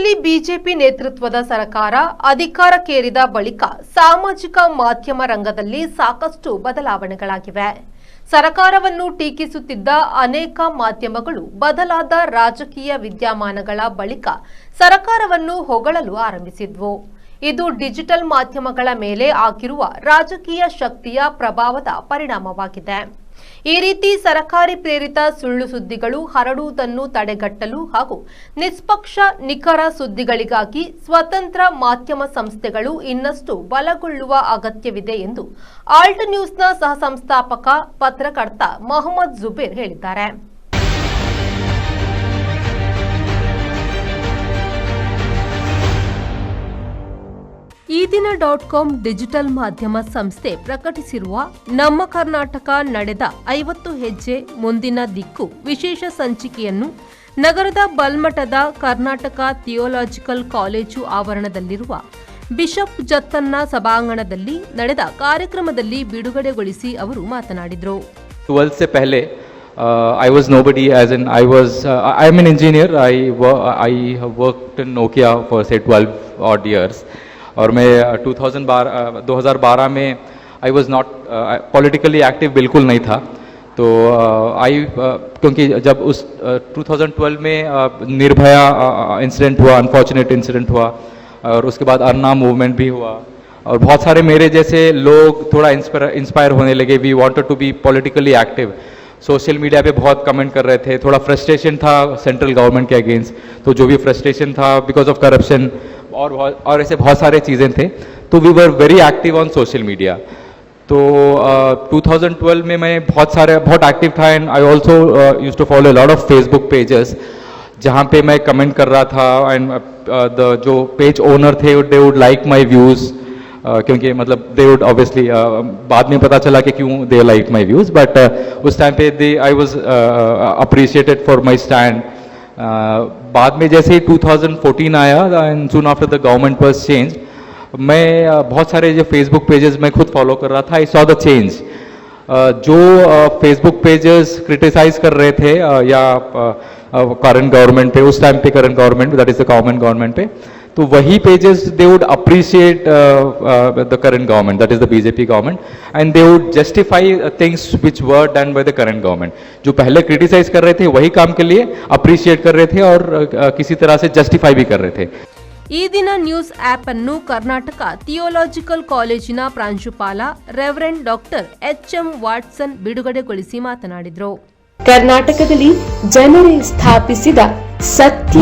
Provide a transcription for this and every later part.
ರಾಜ್ಯದಲ್ಲಿ ಬಿಜೆಪಿ ನೇತೃತ್ವದ ಸರ್ಕಾರ ಅಧಿಕಾರಕ್ಕೇರಿದ ಬಳಿಕ ಸಾಮಾಜಿಕ ಮಾಧ್ಯಮ ರಂಗದಲ್ಲಿ ಸಾಕಷ್ಟು ಬದಲಾವಣೆಗಳಾಗಿವೆ. ಸರ್ಕಾರವನ್ನು ಟೀಕಿಸುತ್ತಿದ್ದ ಅನೇಕ ಮಾಧ್ಯಮಗಳು ಬದಲಾದ ರಾಜಕೀಯ ವಿದ್ಯಮಾನಗಳ ಬಳಿಕ ಸರ್ಕಾರವನ್ನು ಹೊಗಳಲು ಆರಂಭಿಸಿದ್ವು. ಇದು ಡಿಜಿಟಲ್ ಮಾಧ್ಯಮಗಳ ಮೇಲೆ ಆಗಿರುವ ರಾಜಕೀಯ ಶಕ್ತಿಯ ಪ್ರಭಾವದ ಪರಿಣಾಮವಾಗಿದೆ. ಈ ರೀತಿ ಸರ್ಕಾರಿ ಪ್ರೇರಿತ ಸುಳ್ಳು ಸುದ್ದಿಗಳು ಹರಡುವುದನ್ನು ತಡೆಗಟ್ಟಲು ಹಾಗೂ ನಿಷ್ಪಕ್ಷ ನಿಖರ ಸುದ್ದಿಗಳಿಗಾಗಿ ಸ್ವತಂತ್ರ ಮಾಧ್ಯಮ ಸಂಸ್ಥೆಗಳು ಇನ್ನಷ್ಟು ಬಲಗೊಳ್ಳುವ ಅಗತ್ಯವಿದೆ ಎಂದು ಆಲ್ಟ್ ನ್ಯೂಸ್ನ ಸಹ ಸಂಸ್ಥಾಪಕ ಪತ್ರಕರ್ತ ಮೊಹಮ್ಮದ್ ಜುಬೇರ್ ಹೇಳಿದ್ದಾರೆ. ಈದಿನ.com ಡಿಜಿಟಲ್ ಮಾಧ್ಯಮ ಸಂಸ್ಥೆ ಪ್ರಕಟಿಸಿರುವ ನಮ್ಮ ಕರ್ನಾಟಕ ನಡೆದ 50 ಹೆಜ್ಜೆ ಮುಂದಿನ ದಿಕ್ಕು ವಿಶೇಷ ಸಂಚಿಕೆಯನ್ನು ನಗರದ ಬಲ್ಮಠದ ಕರ್ನಾಟಕ ಥಿಯೋಲಾಜಿಕಲ್ ಕಾಲೇಜು ಆವರಣದಲ್ಲಿರುವ ಬಿಷಪ್ ಜತ್ತನ್ನ ಸಭಾಂಗಣದಲ್ಲಿ ನಡೆದ ಕಾರ್ಯಕ್ರಮದಲ್ಲಿ ಬಿಡುಗಡೆಗೊಳಿಸಿ ಅವರು ಮಾತನಾಡಿದರು. 12 से पहले I was nobody, as in I am an engineer. I have worked in Nokia for say 12 odd years. और मैं 2012 में I was not politically active बिल्कुल नहीं था. तो क्योंकि जब उस 2012 में निर्भया इंसिडेंट हुआ, अनफॉर्चुनेट इंसिडेंट हुआ, और उसके बाद अर्ना मूवमेंट भी हुआ, और बहुत सारे मेरे जैसे लोग थोड़ा इंस्पायर होने लगे. We wanted to be politically active. Social media पे बहुत कमेंट कर रहे थे. थोड़ा फ्रस्ट्रेशन था सेंट्रल गवर्नमेंट के अगेंस्ट. तो जो भी फ्रस्ट्रेशन था बिकॉज ऑफ करप्शन और ऐसे बहुत सारे चीज़ें थे, तो we were very active on social media. तो 2012 में मैं बहुत एक्टिव था. And I also use to follow lot of Facebook pages जहाँ पे मैं कमेंट कर रहा था. एंड जो पेज ओनर थे they would like my views, क्योंकि मतलब दे वुड ऑब्वियसली बाद में पता चला कि क्यों they like my views, but उस टाइम पे I was appreciated for my stand. बाद में जैसे ही 2014 आया and soon after the government was change, मैं बहुत सारे जो फेसबुक पेजेस मैं खुद फॉलो कर रहा था. I saw the change. जो फेसबुक पेजेस क्रिटिसाइज कर रहे थे या करंट गवर्नमेंट पे, उस टाइम पे current government that is the common government पे, तो वही pages they would appreciate the current government that is the BJP government, and they would justify things which were done by the current government. जो पहले criticise कर रहे थे वही काम के लिए अप्रिशिएट कर रहे थे और किसी तरह से जस्टिफाई भी कर रहे थे. ಈ ದಿನ ನ್ಯೂಸ್ ಆಪ್ ಅನ್ನು ಕರ್ನಾಟಕ ಥಿಯೋಲಾಜಿಕಲ್ ಕಾಲೇಜಿನ ಪ್ರಾಂಶುಪಾಲ ರೆವರೆಂಡ್ ಡಾಕ್ಟರ್ ಎಚ್.ಎಂ. ವಾಟ್ಸನ್ ಬಿಡುಗಡೆಗೊಳಿಸಿ ಮಾತನಾಡಿದರು. ಕರ್ನಾಟಕದಲ್ಲಿ ಜನರೇ ಸ್ಥಾಪಿಸಿದ ಸತ್ಯ,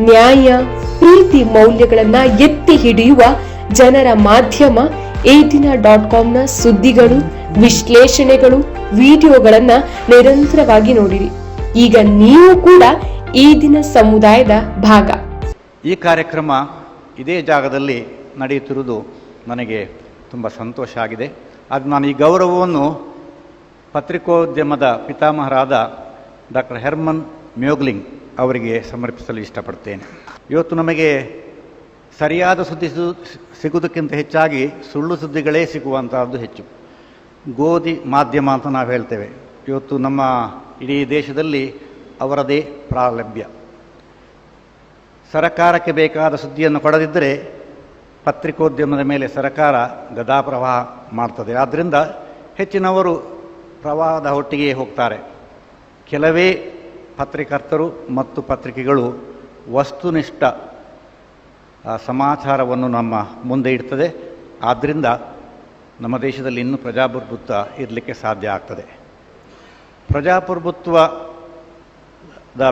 ನ್ಯಾಯ, ಪ್ರೀತಿ ಮೌಲ್ಯಗಳನ್ನ ಎತ್ತಿ ಹಿಡಿಯುವ ಜನರ ಮಾಧ್ಯಮ ಈದಿನ.comನ ಸುದ್ದಿಗಳು, ವಿಶ್ಲೇಷಣೆಗಳು, ವಿಡಿಯೋಗಳನ್ನ ನಿರಂತರವಾಗಿ ನೋಡಿರಿ. ಈಗ ನೀವು ಕೂಡ ಈ ದಿನ ಸಮುದಾಯದ ಭಾಗ. ಈ ಕಾರ್ಯಕ್ರಮ ಇದೇ ಜಾಗದಲ್ಲಿ ನಡೆಯುತ್ತಿರುವುದು ನನಗೆ ತುಂಬ ಸಂತೋಷ ಆಗಿದೆ. ಅದು ನಾನು ಈ ಗೌರವವನ್ನು ಪತ್ರಿಕೋದ್ಯಮದ ಪಿತಾಮಹರಾದ ಡಾಕ್ಟರ್ ಹೆರ್ಮನ್ ಮ್ಯೋಗ್ಲಿಂಗ್ ಅವರಿಗೆ ಸಮರ್ಪಿಸಲು ಇಷ್ಟಪಡ್ತೇನೆ. ಇವತ್ತು ನಮಗೆ ಸರಿಯಾದ ಸುದ್ದಿ ಸಿಗುವುದಕ್ಕಿಂತ ಹೆಚ್ಚಾಗಿ ಸುಳ್ಳು ಸುದ್ದಿಗಳೇ ಸಿಗುವಂತಹದ್ದು ಹೆಚ್ಚು. ಗೋಧಿ ಮಾಧ್ಯಮ ಅಂತ ನಾವು ಹೇಳ್ತೇವೆ. ಇವತ್ತು ನಮ್ಮ ಇಡೀ ದೇಶದಲ್ಲಿ ಅವರದೇ ಪ್ರಾಲಭ್ಯ. ಸರಕಾರಕ್ಕೆ ಬೇಕಾದ ಸುದ್ದಿಯನ್ನು ಕೊಡದಿದ್ದರೆ ಪತ್ರಿಕೋದ್ಯಮದ ಮೇಲೆ ಸರಕಾರ ಗದಾಪ್ರವಾಹ ಮಾಡ್ತದೆ. ಆದ್ದರಿಂದ ಹೆಚ್ಚಿನವರು ಪ್ರವಾಹದ ಒಟ್ಟಿಗೆ ಹೋಗ್ತಾರೆ. ಕೆಲವೇ ಪತ್ರಿಕರ್ತರು ಮತ್ತು ಪತ್ರಿಕೆಗಳು ವಸ್ತುನಿಷ್ಠ ಸಮಾಚಾರವನ್ನು ನಮ್ಮ ಮುಂದೆ ಇಡ್ತದೆ. ಆದ್ದರಿಂದ ನಮ್ಮ ದೇಶದಲ್ಲಿ ಇನ್ನೂ ಪ್ರಜಾಪ್ರಭುತ್ವ ಇರಲಿಕ್ಕೆ ಸಾಧ್ಯ ಆಗ್ತದೆ. ಪ್ರಜಾಪ್ರಭುತ್ವದ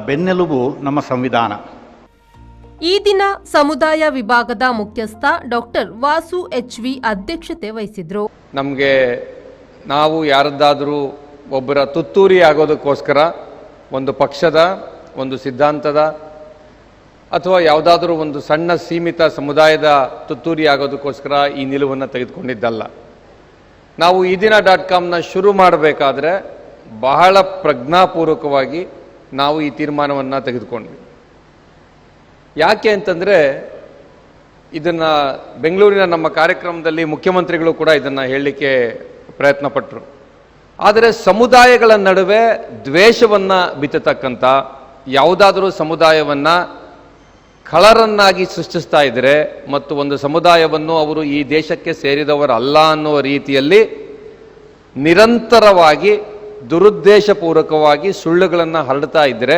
ಬೆನ್ನೆಲುಬು ನಮ್ಮ ಸಂವಿಧಾನ. ಈ ದಿನ ಸಮುದಾಯ ವಿಭಾಗದ ಮುಖ್ಯಸ್ಥ ಡಾಕ್ಟರ್ ವಾಸು ಎಚ್.ವಿ. ಅಧ್ಯಕ್ಷತೆ ವಹಿಸಿದ್ರು. ನಾವು ಯಾರದ್ದಾದರೂ ಒಬ್ಬರ ತುತ್ತೂರಿ ಆಗೋದಕ್ಕೋಸ್ಕರ ಒಂದು ಪಕ್ಷದ, ಒಂದು ಸಿದ್ಧಾಂತದ ಅಥವಾ ಯಾವುದಾದ್ರೂ ಒಂದು ಸಣ್ಣ ಸೀಮಿತ ಸಮುದಾಯದ ತುತ್ತೂರಿ ಆಗೋದಕ್ಕೋಸ್ಕರ ಈ ನಿಲುವನ್ನು ತೆಗೆದುಕೊಂಡಿದ್ದಲ್ಲ. ನಾವು ಈದಿನ.comನ ಶುರು ಮಾಡಬೇಕಾದ್ರೆ ಬಹಳ ಪ್ರಜ್ಞಾಪೂರ್ವಕವಾಗಿ ನಾವು ಈ ತೀರ್ಮಾನವನ್ನು ತೆಗೆದುಕೊಂಡ್ವಿ. ಯಾಕೆ ಅಂತಂದರೆ ಇದನ್ನು ಬೆಂಗಳೂರಿನ ನಮ್ಮ ಕಾರ್ಯಕ್ರಮದಲ್ಲಿ ಮುಖ್ಯಮಂತ್ರಿಗಳು ಕೂಡ ಇದನ್ನು ಹೇಳಲಿಕ್ಕೆ ಪ್ರಯತ್ನ ಪಟ್ಟರು. ಆದರೆ ಸಮುದಾಯಗಳ ನಡುವೆ ದ್ವೇಷವನ್ನು ಬಿತ್ತತಕ್ಕಂಥ, ಯಾವುದಾದರೂ ಸಮುದಾಯವನ್ನು ಖಳರನ್ನಾಗಿ ಸೃಷ್ಟಿಸ್ತಾ ಇದ್ದಾರೆ ಮತ್ತು ಒಂದು ಸಮುದಾಯವನ್ನು ಅವರು ಈ ದೇಶಕ್ಕೆ ಸೇರಿದವರಲ್ಲ ಅನ್ನುವ ರೀತಿಯಲ್ಲಿ ನಿರಂತರವಾಗಿ ದುರುದ್ದೇಶಪೂರ್ವಕವಾಗಿ ಸುಳ್ಳುಗಳನ್ನು ಹರಡ್ತಾ ಇದ್ದರೆ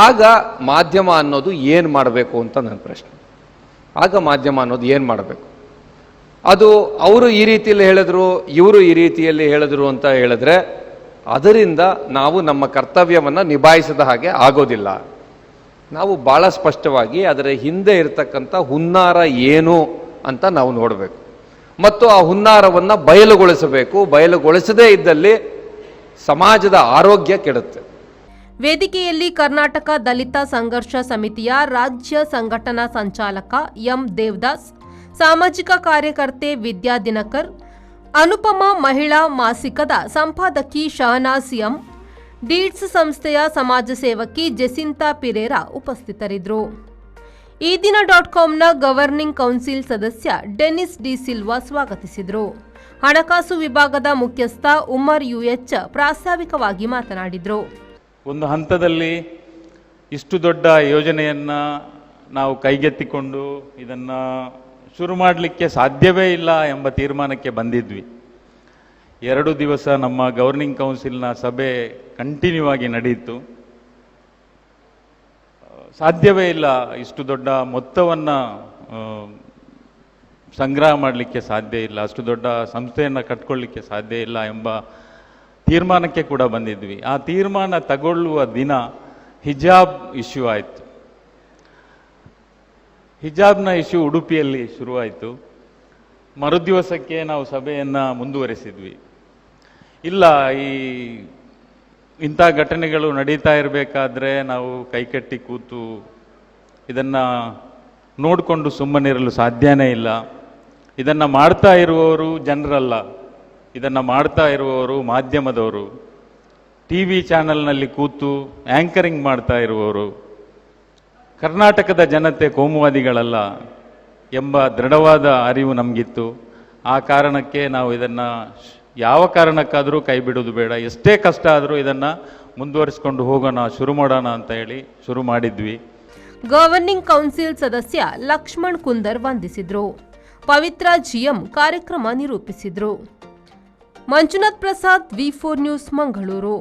ಆಗ ಮಾಧ್ಯಮ ಅನ್ನೋದು ಏನು ಮಾಡಬೇಕು ಅಂತ ನನ್ನ ಪ್ರಶ್ನೆ. ಆಗ ಮಾಧ್ಯಮ ಅನ್ನೋದು ಏನು ಮಾಡಬೇಕು? ಅದು ಅವರು ಈ ರೀತಿಯಲ್ಲಿ ಹೇಳಿದ್ರು, ಇವರು ಈ ರೀತಿಯಲ್ಲಿ ಹೇಳಿದ್ರು ಅಂತ ಹೇಳಿದ್ರೆ ಅದರಿಂದ ನಾವು ನಮ್ಮ ಕರ್ತವ್ಯವನ್ನು ನಿಭಾಯಿಸಿದ ಹಾಗೆ ಆಗೋದಿಲ್ಲ. ನಾವು ಭಾಳ ಸ್ಪಷ್ಟವಾಗಿ ಅದರ ಹಿಂದೆ ಇರತಕ್ಕಂಥ ಹುನ್ನಾರ ಏನು ಅಂತ ನಾವು ನೋಡಬೇಕು ಮತ್ತು ಆ ಹುನ್ನಾರವನ್ನು ಬಯಲುಗೊಳಿಸಬೇಕು. ಬಯಲುಗೊಳಿಸದೇ ಇದ್ದಲ್ಲಿ ಸಮಾಜದ ಆರೋಗ್ಯ ಕೆಡುತ್ತೆ. ವೇದಿಕೆಯಲ್ಲಿ ಕರ್ನಾಟಕ ದಲಿತ ಸಂಘರ್ಷ ಸಮಿತಿಯ ರಾಜ್ಯ ಸಂಘಟನಾ ಸಂಚಾಲಕ ಎಂ ದೇವದಾಸ್, ಸಾಮಾಜಿಕ ಕಾರ್ಯಕರ್ತೆ ವಿದ್ಯಾ ದಿನಕರ್, ಅನುಪಮ ಮಹಿಳಾ ಮಾಸಿಕದ ಸಂಪಾದಕಿ ಶಹನಾಸ್ ಎಂ, ಡೀಡ್ಸ್ ಸಂಸ್ಥೆಯ ಸಮಾಜ ಸೇವಕಿ ಜೆಸಿಂತಾ ಪಿರೇರಾ ಉಪಸ್ಥಿತರಿದ್ದರು. ಈ ದಿನ .comನ ಗವರ್ನಿಂಗ್ ಕೌನ್ಸಿಲ್ ಸದಸ್ಯ ಡೆನಿಸ್ ಡಿ ಸಿಲ್ವಾ ಸ್ವಾಗತಿಸಿದರು. ಹಣಕಾಸು ವಿಭಾಗದ ಮುಖ್ಯಸ್ಥ ಉಮರ್ ಯುಎಚ್ ಪ್ರಾಸ್ತಾವಿಕವಾಗಿ ಮಾತನಾಡಿದರು. ಒಂದು ಹಂತದಲ್ಲಿ ಇಷ್ಟು ದೊಡ್ಡ ಯೋಜನೆಯನ್ನು ನಾವು ಕೈಗೆತ್ತಿಕೊಂಡು ಇದನ್ನು ಶುರು ಮಾಡಲಿಕ್ಕೆ ಸಾಧ್ಯವೇ ಇಲ್ಲ ಎಂಬ ತೀರ್ಮಾನಕ್ಕೆ ಬಂದಿದ್ವಿ. 2 ದಿವಸ ನಮ್ಮ ಗವರ್ನಿಂಗ್ ಕೌನ್ಸಿಲ್ನ ಸಭೆ ಕಂಟಿನ್ಯೂ ಆಗಿ ನಡೆಯಿತು. ಸಾಧ್ಯವೇ ಇಲ್ಲ, ಇಷ್ಟು ದೊಡ್ಡ ಮೊತ್ತವನ್ನು ಸಂಗ್ರಹ ಮಾಡಲಿಕ್ಕೆ ಸಾಧ್ಯ ಇಲ್ಲ, ಅಷ್ಟು ದೊಡ್ಡ ಸಂಸ್ಥೆಯನ್ನು ಕಟ್ಕೊಳ್ಳಿಕ್ಕೆ ಸಾಧ್ಯ ಇಲ್ಲ ಎಂಬ ತೀರ್ಮಾನಕ್ಕೆ ಕೂಡ ಬಂದಿದ್ವಿ. ಆ ತೀರ್ಮಾನ ತಗೊಳ್ಳುವ ದಿನ ಹಿಜಾಬ್ ಇಶ್ಯೂ ಆಯಿತು. ಹಿಜಾಬ್ನ ಇಶ್ಯೂ ಉಡುಪಿಯಲ್ಲಿ ಶುರುವಾಯಿತು. ಮರುದಿವಸಕ್ಕೆ ನಾವು ಸಭೆಯನ್ನು ಮುಂದುವರೆಸಿದ್ವಿ. ಇಲ್ಲ, ಇಂಥ ಘಟನೆಗಳು ನಡೀತಾ ಇರಬೇಕಾದ್ರೆ ನಾವು ಕೈಕಟ್ಟಿ ಕೂತು ಇದನ್ನು ನೋಡಿಕೊಂಡು ಸುಮ್ಮನಿರಲು ಸಾಧ್ಯನೇ ಇಲ್ಲ. ಇದನ್ನು ಮಾಡ್ತಾ ಇರುವವರು ಜನರಲ್ಲ, ಇದನ್ನು ಮಾಡ್ತಾ ಇರುವವರು ಮಾಧ್ಯಮದವರು, TV ಚಾನೆಲ್ನಲ್ಲಿ ಕೂತು ಆ್ಯಂಕರಿಂಗ್ ಮಾಡ್ತಾ ಇರುವವರು. ಕರ್ನಾಟಕದ ಜನತೆ ಕೋಮುವಾದಿಗಳಲ್ಲ ಎಂಬ ದೃಢವಾದ ಅರಿವು ನಮಗಿತ್ತು. ಆ ಕಾರಣಕ್ಕೆ ನಾವು ಇದನ್ನು ಯಾವ ಕಾರಣಕ್ಕಾದರೂ ಕೈ ಬಿಡೋದು ಬೇಡ, ಎಷ್ಟೇ ಕಷ್ಟ ಆದರೂ ಇದನ್ನು ಮುಂದುವರಿಸಿಕೊಂಡು ಹೋಗೋಣ, ಶುರು ಮಾಡೋಣ ಅಂತ ಹೇಳಿ ಶುರು ಮಾಡಿದ್ವಿ. ಗವರ್ನಿಂಗ್ ಕೌನ್ಸಿಲ್ ಸದಸ್ಯ ಲಕ್ಷ್ಮಣ್ ಕುಂದರ್ ವಂದಿಸಿದ್ರು. ಪವಿತ್ರ ಜಿಎಂ ಕಾರ್ಯಕ್ರಮ ನಿರೂಪಿಸಿದ್ರು. Manjunath Prasad, V4 news, Mangaluru.